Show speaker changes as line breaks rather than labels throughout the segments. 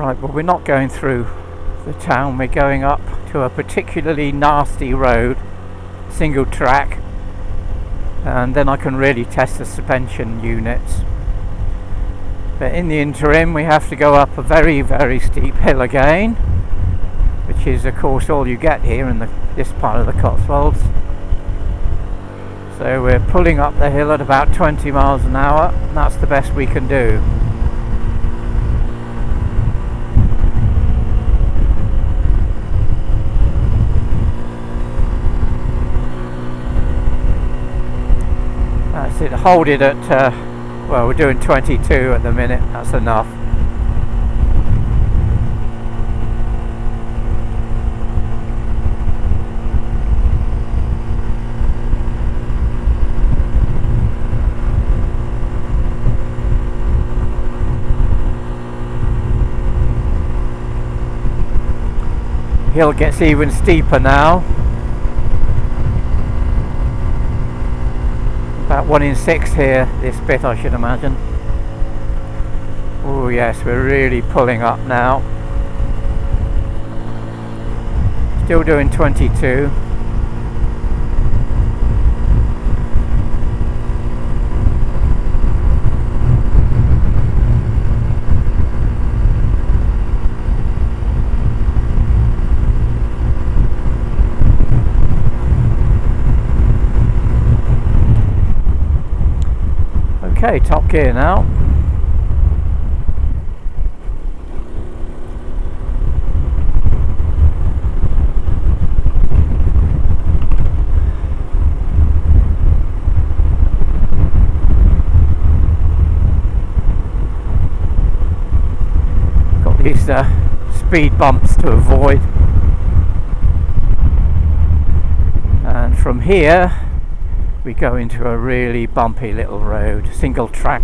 Right, well, we're not going through the town, we're going up to a particularly nasty road, single track, and then I can really test the suspension units. But in the interim we have to go up a very, very steep hill again, which is of course all you get here in this part of the Cotswolds. So we're pulling up the hill at about 20 miles an hour, and that's the best we can do. That's it, hold it at, well, we're doing 22 at the minute, that's enough. Hill gets even steeper now. About 1 in 6 here, this bit I should imagine. Oh yes, we're really pulling up now. Still doing 22. Okay, top gear now. Got these speed bumps to avoid. And from here we go into a really bumpy little road, single track.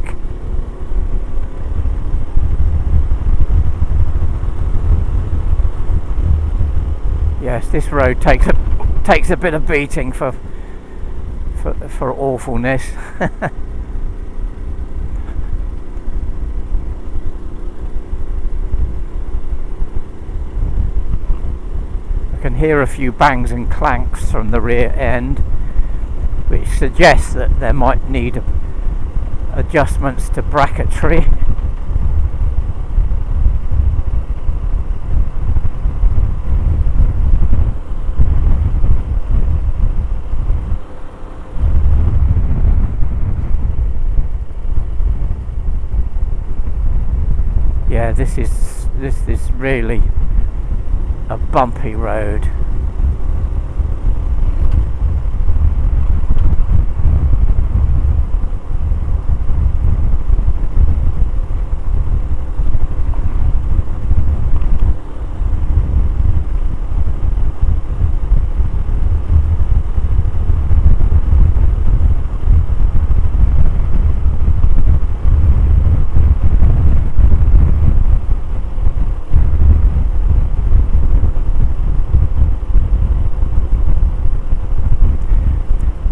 Yes, this road takes a bit of beating for awfulness. I can hear a few bangs and clanks from the rear end, which suggests that there might need adjustments to bracketry. Yeah, this is really a bumpy road.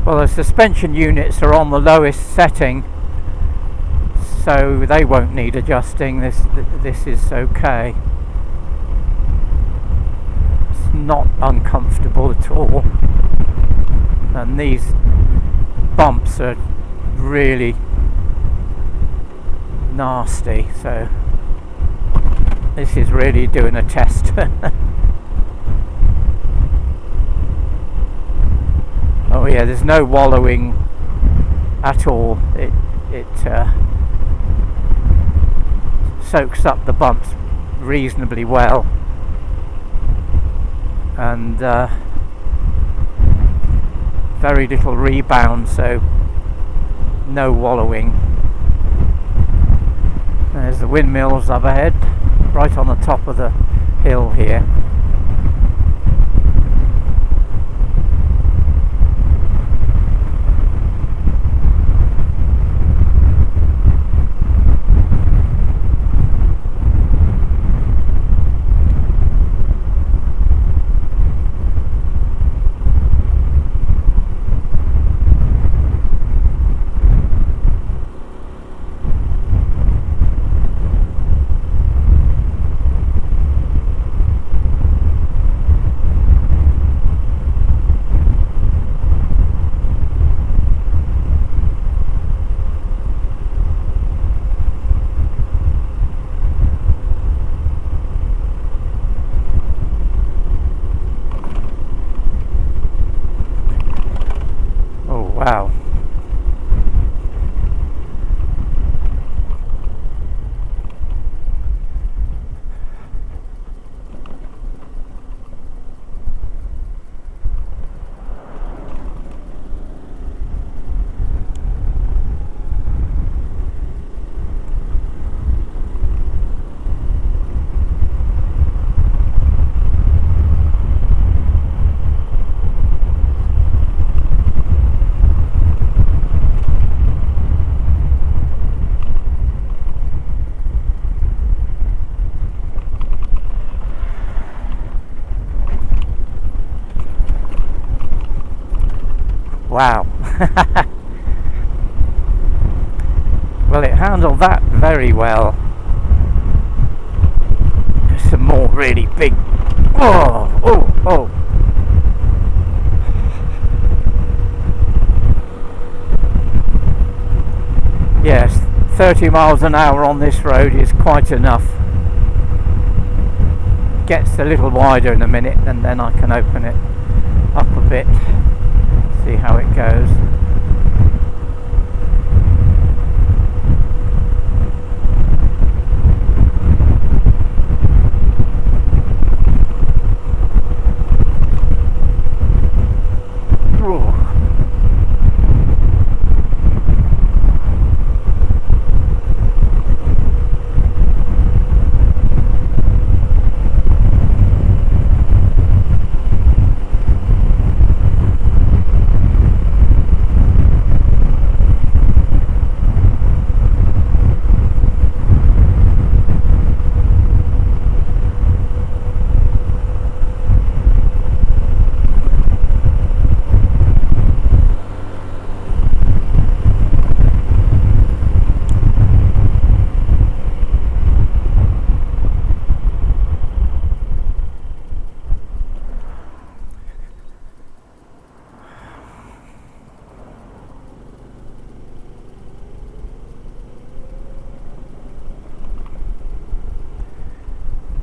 Well, the suspension units are on the lowest setting, so they won't need adjusting. This is okay. It's not uncomfortable at all, and these bumps are really nasty, so this is really doing a test. Oh yeah, there's no wallowing at all. It soaks up the bumps reasonably well, and very little rebound, so no wallowing. There's the windmills up ahead, right on the top of the hill here. Wow. Wow. Well, it handled that very well. Some more really big. Oh, oh, oh. Yes, 30 miles an hour on this road is quite enough. Gets a little wider in a minute, and then I can open it up a bit. See how it goes.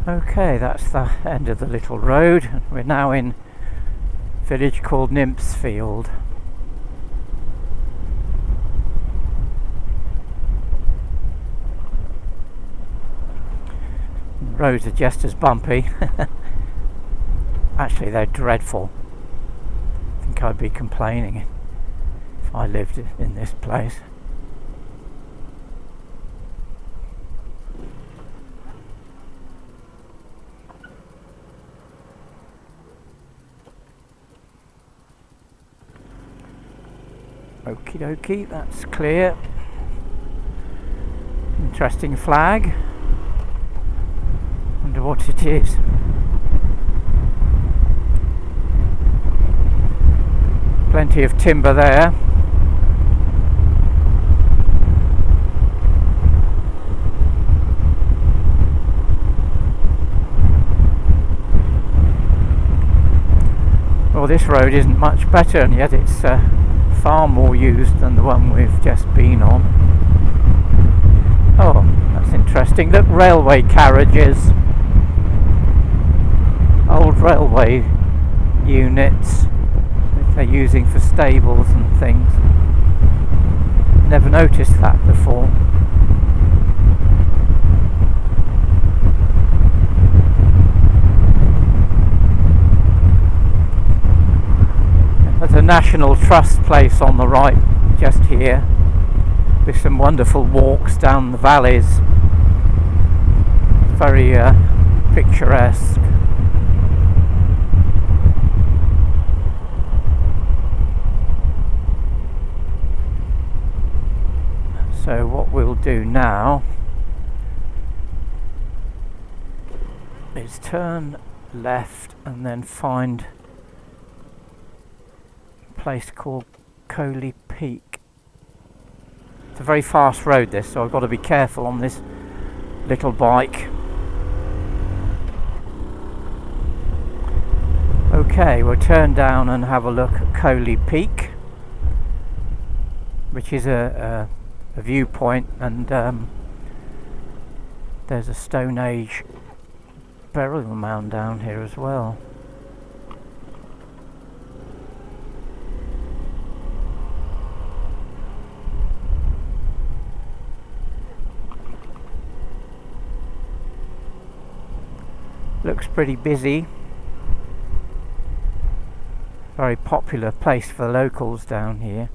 Okay, that's the end of the little road. We're now in a village called Nailsworth. Roads are just as bumpy. Actually, they're dreadful. I think I'd be complaining if I lived in this place. Okie dokie, that's clear. Interesting flag. Wonder what it is. Plenty of timber there. Well, this road isn't much better, and yet it's far more used than the one we've just been on. Oh, that's interesting. Look, railway carriages. Old railway units that they're using for stables and things. Never noticed that before. There's a National Trust place on the right just here, with some wonderful walks down the valleys. Very picturesque. So what we'll do now is turn left and then find place called Coaley Peak. It's a very fast road this, so I've got to be careful on this little bike. Okay, we'll turn down and have a look at Coaley Peak, which is a viewpoint, and there's a Stone Age burial mound down here as well. Looks pretty busy. Very popular place for locals down here.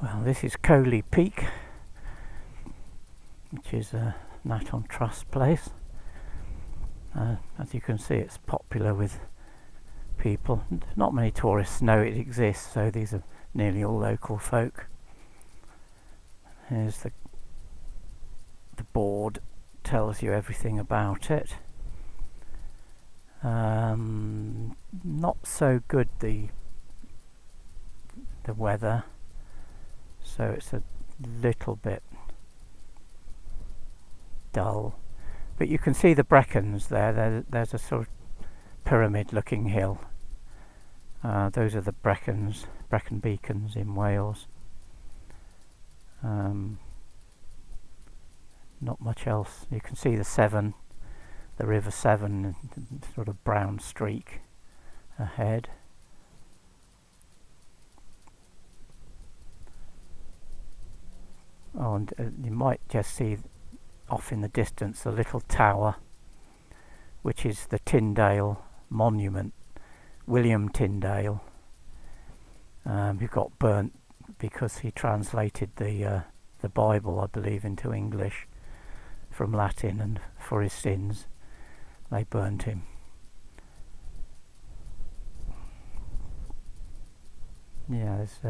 Well, this is Coaley Peak, which is a Nat on Trust place. As you can see, it's popular with people. Not many tourists know it exists, so these are nearly all local folk. Here's the board, tells you everything about it. Not so good the weather, so it's a little bit dull, but you can see the Brecons there. There's a sort of pyramid looking hill. Those are the Brecon beacons in Wales. Not much else. You can see the Severn, the River Severn, sort of brown streak ahead. Oh, and you might just see off in the distance the little tower, which is the Tyndale monument. William Tyndale. He got burnt because he translated the Bible, I believe, into English from Latin, and for his sins they burned him. Yeah, it's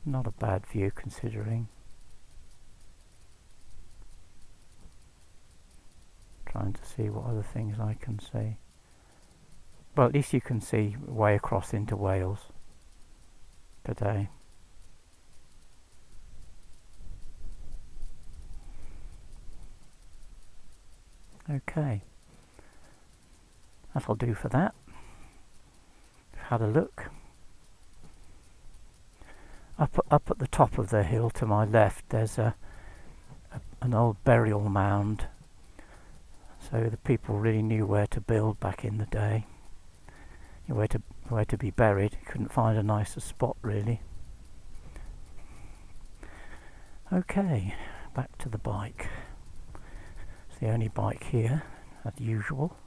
not a bad view considering. Trying to see what other things I can see. Well, at least you can see way across into Wales today. Okay, that'll do for that. Had a look. Up at the top of the hill to my left, there's an old burial mound. So the people really knew where to build back in the day, where to be buried. Couldn't find a nicer spot really. Okay, back to the bike. It's the only bike here, as usual.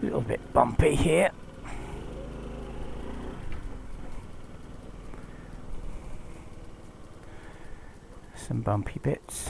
A little bit bumpy here. Some bumpy bits.